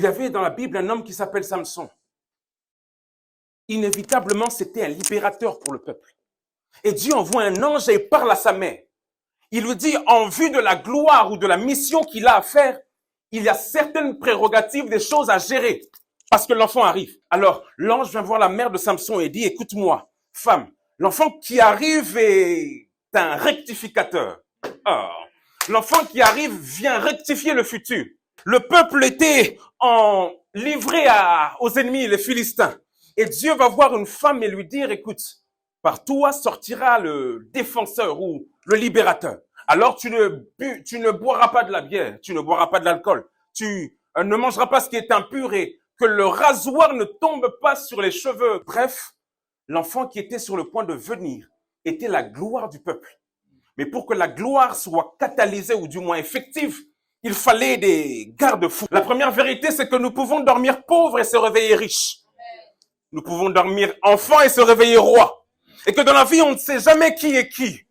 Il y avait dans la Bible un homme qui s'appelle Samson. Inévitablement, c'était un libérateur pour le peuple. Et Dieu envoie un ange et parle à sa mère. Il lui dit, en vue de la gloire ou de la mission qu'il a à faire, il y a certaines prérogatives, des choses à gérer, parce que l'enfant arrive. Alors, l'ange vient voir la mère de Samson et dit, écoute-moi, femme, l'enfant qui arrive est un rectificateur. Oh. L'enfant qui arrive vient rectifier le futur. Le peuple était livré aux ennemis, les Philistins. Et Dieu va voir une femme et lui dire, écoute, par toi sortira le défenseur ou le libérateur. Alors tu ne boiras pas de la bière, tu ne boiras pas de l'alcool, tu ne mangeras pas ce qui est impur et que le rasoir ne tombe pas sur les cheveux. Bref, l'enfant qui était sur le point de venir était la gloire du peuple. Mais pour que la gloire soit catalysée ou du moins effective, il fallait des garde-fous. La première vérité, c'est que nous pouvons dormir pauvres et se réveiller riches. Nous pouvons dormir enfants et se réveiller rois. Et que dans la vie, on ne sait jamais qui est qui.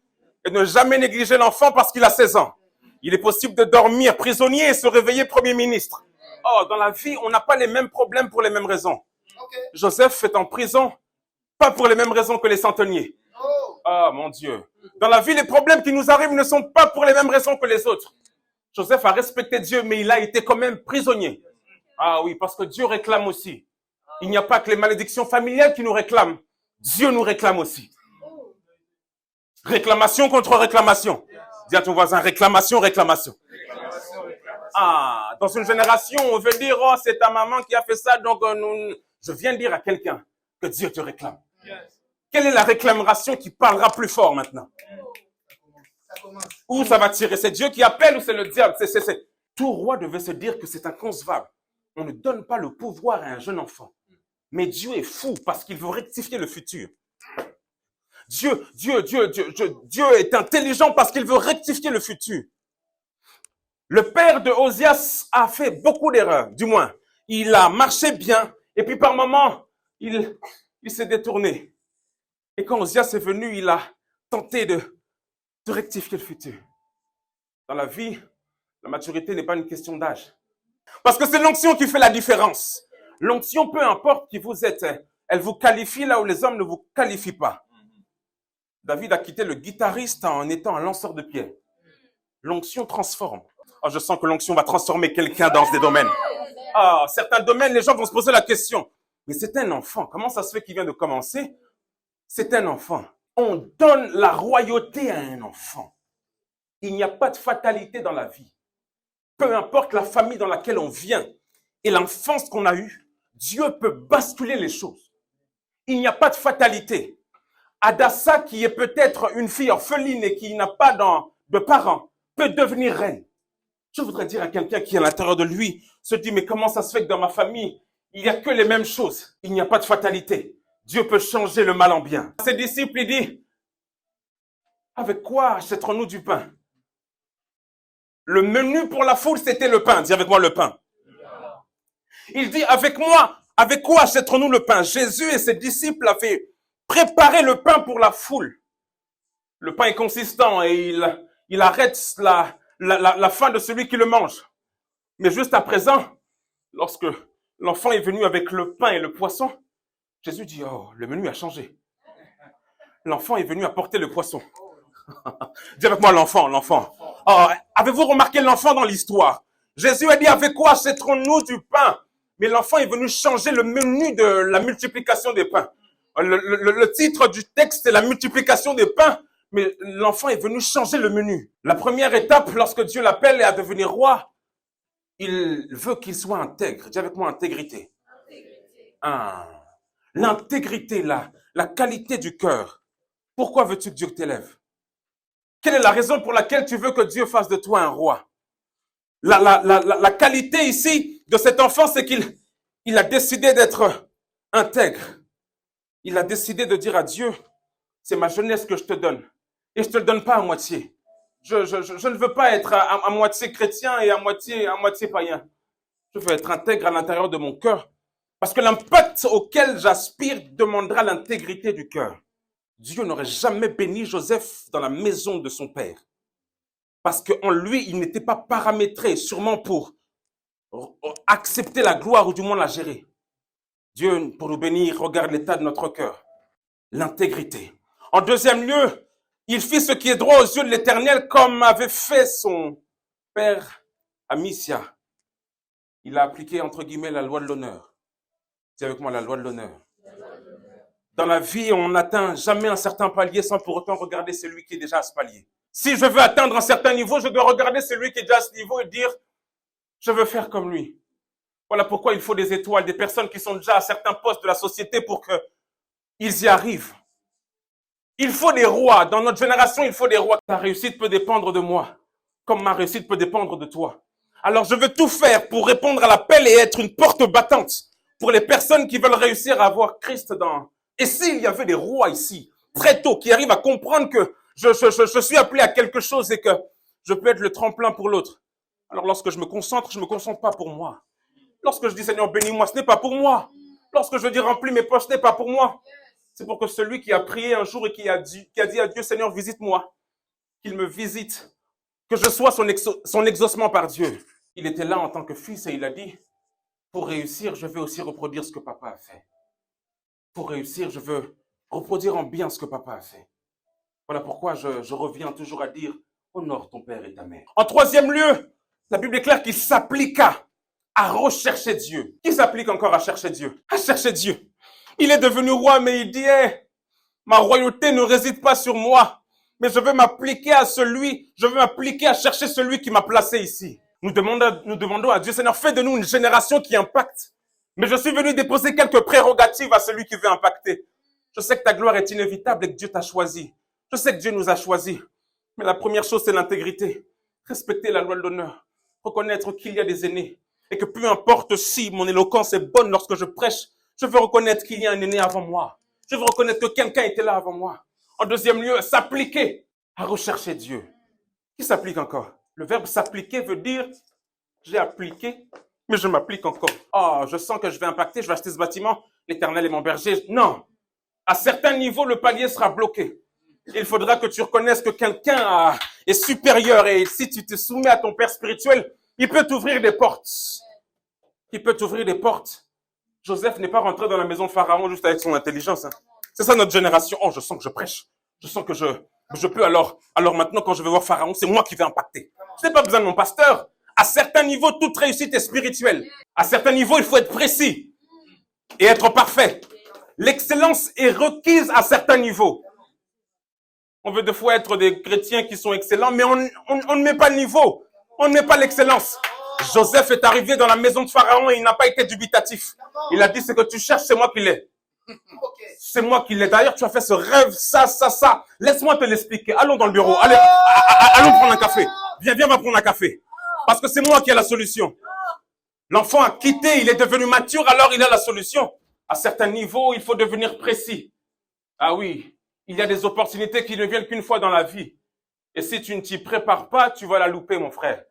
Et ne jamais négliger l'enfant parce qu'il a 16 ans. Il est possible de dormir prisonnier et se réveiller premier ministre. Oh, dans la vie, on n'a pas les mêmes problèmes pour les mêmes raisons. Joseph est en prison, pas pour les mêmes raisons que les centeniers. Ah, mon Dieu. Dans la vie, les problèmes qui nous arrivent ne sont pas pour les mêmes raisons que les autres. Joseph a respecté Dieu, mais il a été quand même prisonnier. Ah oui, parce que Dieu réclame aussi. Il n'y a pas que les malédictions familiales qui nous réclament. Dieu nous réclame aussi. Réclamation contre réclamation. Dis à ton voisin, réclamation, réclamation. Ah, dans une génération, on veut dire, oh, c'est ta maman qui a fait ça, donc je viens dire à quelqu'un que Dieu te réclame. Quelle est la réclamation qui parlera plus fort maintenant? Où ça va tirer? C'est Dieu qui appelle ou c'est le diable? Tout roi devait se dire que c'est inconcevable. On ne donne pas le pouvoir à un jeune enfant. Mais Dieu est fou parce qu'il veut rectifier le futur. Dieu est intelligent parce qu'il veut rectifier le futur. Le père de Osias a fait beaucoup d'erreurs, du moins. Il a marché bien et puis par moments, il s'est détourné. Et quand Osias est venu, il a tenté de rectifier le futur. Dans la vie, la maturité n'est pas une question d'âge. Parce que c'est l'onction qui fait la différence. L'onction, peu importe qui vous êtes, elle vous qualifie là où les hommes ne vous qualifient pas. David a quitté le guitariste en étant un lanceur de pierres. L'onction transforme. Oh, je sens que l'onction va transformer quelqu'un dans des domaines. Ah, certains domaines, les gens vont se poser la question. Mais c'est un enfant. Comment ça se fait qu'il vient de commencer? C'est un enfant. On donne la royauté à un enfant. Il n'y a pas de fatalité dans la vie. Peu importe la famille dans laquelle on vient et l'enfance qu'on a eue, Dieu peut basculer les choses. Il n'y a pas de fatalité. Adassa, qui est peut-être une fille orpheline et qui n'a pas de parents, peut devenir reine. Je voudrais dire à quelqu'un qui, à l'intérieur de lui, se dit, mais comment ça se fait que dans ma famille, il n'y a que les mêmes choses? Il n'y a pas de fatalité. Dieu peut changer le mal en bien. Ses disciples, il dit, avec quoi achèterons-nous du pain? Le menu pour la foule, c'était le pain. Dis avec moi le pain. Il dit, avec quoi achèterons-nous le pain? Jésus et ses disciples avaient préparé le pain pour la foule. Le pain est consistant et il arrête la faim de celui qui le mange. Mais juste à présent, lorsque l'enfant est venu avec le pain et le poisson, Jésus dit, oh, le menu a changé. L'enfant est venu apporter le poisson. Dis avec moi l'enfant. Oh, avez-vous remarqué l'enfant dans l'histoire? Jésus a dit, avec quoi achèterons-nous du pain? Mais l'enfant est venu changer le menu de la multiplication des pains. Le titre du texte est la multiplication des pains, mais l'enfant est venu changer le menu. La première étape, lorsque Dieu l'appelle à devenir roi, il veut qu'il soit intègre. Dis avec moi intégrité. L'intégrité, la qualité du cœur. Pourquoi veux-tu que Dieu t'élève? Quelle est la raison pour laquelle tu veux que Dieu fasse de toi un roi? La qualité ici de cet enfant, c'est qu'il a décidé d'être intègre. Il a décidé de dire à Dieu, c'est ma jeunesse que je te donne. Et je ne te le donne pas à moitié. Je ne veux pas être à moitié chrétien et à moitié païen. Je veux être intègre à l'intérieur de mon cœur. Parce que l'impact auquel j'aspire demandera l'intégrité du cœur. Dieu n'aurait jamais béni Joseph dans la maison de son père. Parce qu'en lui, il n'était pas paramétré, sûrement pour accepter la gloire ou du moins la gérer. Dieu, pour nous bénir, regarde l'état de notre cœur. L'intégrité. En deuxième lieu, il fit ce qui est droit aux yeux de l'Éternel comme avait fait son père Amissia. Il a appliqué entre guillemets la loi de l'honneur. C'est avec moi la loi de l'honneur. Dans la vie, on n'atteint jamais un certain palier sans pour autant regarder celui qui est déjà à ce palier. Si je veux atteindre un certain niveau, je dois regarder celui qui est déjà à ce niveau et dire, je veux faire comme lui. Voilà pourquoi il faut des étoiles, des personnes qui sont déjà à certains postes de la société pour qu'ils y arrivent. Il faut des rois. Dans notre génération, il faut des rois. Ta réussite peut dépendre de moi, comme ma réussite peut dépendre de toi. Alors je veux tout faire pour répondre à l'appel et être une porte battante pour les personnes qui veulent réussir à avoir Christ dans... Et s'il y avait des rois ici, très tôt, qui arrivent à comprendre que je suis appelé à quelque chose et que je peux être le tremplin pour l'autre. Alors lorsque je me concentre pas pour moi. Lorsque je dis Seigneur, bénis-moi, ce n'est pas pour moi. Lorsque je dis remplis mes poches, ce n'est pas pour moi. C'est pour que celui qui a prié un jour et qui a dit à Dieu, Seigneur, visite-moi, qu'il me visite, que je sois son exaucement par Dieu. Il était là en tant que fils et il a dit, pour réussir, je vais aussi reproduire ce que papa a fait. Pour réussir, je veux reproduire en bien ce que papa a fait. Voilà pourquoi je reviens toujours à dire, honore ton père et ta mère. En troisième lieu, la Bible est claire qu'il s'appliqua à rechercher Dieu. Qui s'applique encore à chercher Dieu? À chercher Dieu. Il est devenu roi, mais il dit, ma royauté ne réside pas sur moi, mais je veux m'appliquer à chercher celui qui m'a placé ici. Nous demandons à Dieu, Seigneur, fais de nous une génération qui impacte. Mais je suis venu déposer quelques prérogatives à celui qui veut impacter. Je sais que ta gloire est inévitable et que Dieu t'a choisi. Je sais que Dieu nous a choisis. Mais la première chose, c'est l'intégrité. Respecter la loi de l'honneur. Reconnaître qu'il y a des aînés. Et que peu importe si mon éloquence est bonne lorsque je prêche, je veux reconnaître qu'il y a un aîné avant moi. Je veux reconnaître que quelqu'un était là avant moi. En deuxième lieu, s'appliquer à rechercher Dieu. Qui s'applique encore? Le verbe s'appliquer veut dire, j'ai appliqué, mais je m'applique encore. Oh, je sens que je vais impacter, je vais acheter ce bâtiment, l'Éternel est mon berger. Non. À certains niveaux, le palier sera bloqué. Il faudra que tu reconnaisses que quelqu'un est supérieur et si tu te soumets à ton père spirituel, il peut t'ouvrir des portes. Il peut t'ouvrir des portes. Joseph n'est pas rentré dans la maison de Pharaon juste avec son intelligence. C'est ça notre génération. Oh, je sens que je prêche. Je sens que je peux alors maintenant quand je vais voir Pharaon, c'est moi qui vais impacter. Je n'ai pas besoin de mon pasteur. À certains niveaux, toute réussite est spirituelle. À certains niveaux, il faut être précis et être parfait. L'excellence est requise à certains niveaux. On veut des fois être des chrétiens qui sont excellents, mais on ne met pas le niveau. On ne met pas l'excellence. Joseph est arrivé dans la maison de Pharaon et il n'a pas été dubitatif. Il a dit, ce que tu cherches, c'est moi qui l'ai. C'est moi qui l'ai. D'ailleurs, tu as fait ce rêve, ça. Laisse-moi te l'expliquer. Allons dans le bureau. Allez, allons prendre un café. Viens, va prendre un café. Parce que c'est moi qui ai la solution. L'enfant a quitté, il est devenu mature, alors il a la solution. À certains niveaux, il faut devenir précis. Ah oui, il y a des opportunités qui ne viennent qu'une fois dans la vie. Et si tu ne t'y prépares pas, tu vas la louper, mon frère.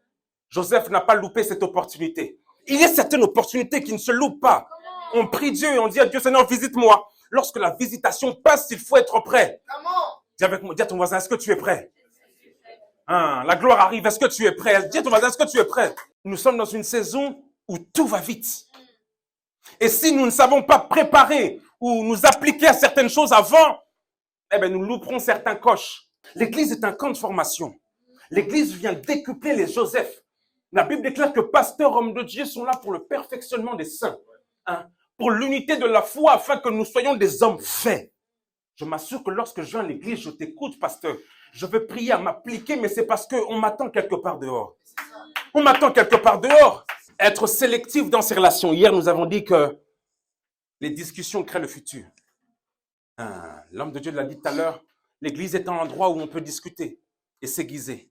Joseph n'a pas loupé cette opportunité. Il y a certaines opportunités qui ne se loupent pas. On prie Dieu et on dit à Dieu, Seigneur, visite-moi. Lorsque la visitation passe, il faut être prêt. Dis avec moi, dis à ton voisin, est-ce que tu es prêt? La gloire arrive, est-ce que tu es prêt? Dis à ton voisin, est-ce que tu es prêt? Nous sommes dans une saison où tout va vite. Et si nous ne savons pas préparer ou nous appliquer à certaines choses avant, nous louperons certains coches. L'église est un camp de formation. L'église vient décupler les Joseph. La Bible déclare que pasteurs, hommes de Dieu sont là pour le perfectionnement des saints. Pour l'unité de la foi afin que nous soyons des hommes faits. Je m'assure que lorsque je viens à l'église, je t'écoute, pasteur. Je veux prier à m'appliquer, mais c'est parce qu'on m'attend quelque part dehors. On m'attend quelque part dehors. Être sélectif dans ses relations. Hier, nous avons dit que les discussions créent le futur. L'homme de Dieu l'a dit tout à l'heure, l'église est un endroit où on peut discuter et s'aiguiser.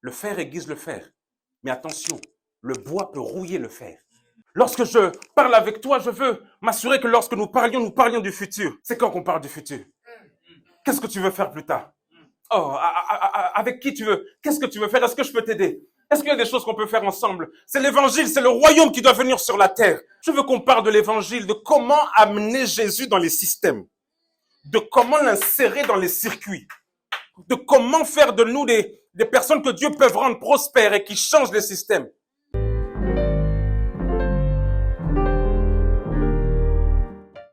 Le fer aiguise le fer. Mais attention, le bois peut rouiller le fer. Lorsque je parle avec toi, je veux m'assurer que lorsque nous parlions du futur. C'est quand qu'on parle du futur? Qu'est-ce que tu veux faire plus tard? Oh, avec qui tu veux? Qu'est-ce que tu veux faire? Est-ce que je peux t'aider? Est-ce qu'il y a des choses qu'on peut faire ensemble? C'est l'évangile, c'est le royaume qui doit venir sur la terre. Je veux qu'on parle de l'évangile, de comment amener Jésus dans les systèmes, de comment l'insérer dans les circuits, de comment faire de nous des personnes que Dieu peut rendre prospères et qui changent les systèmes.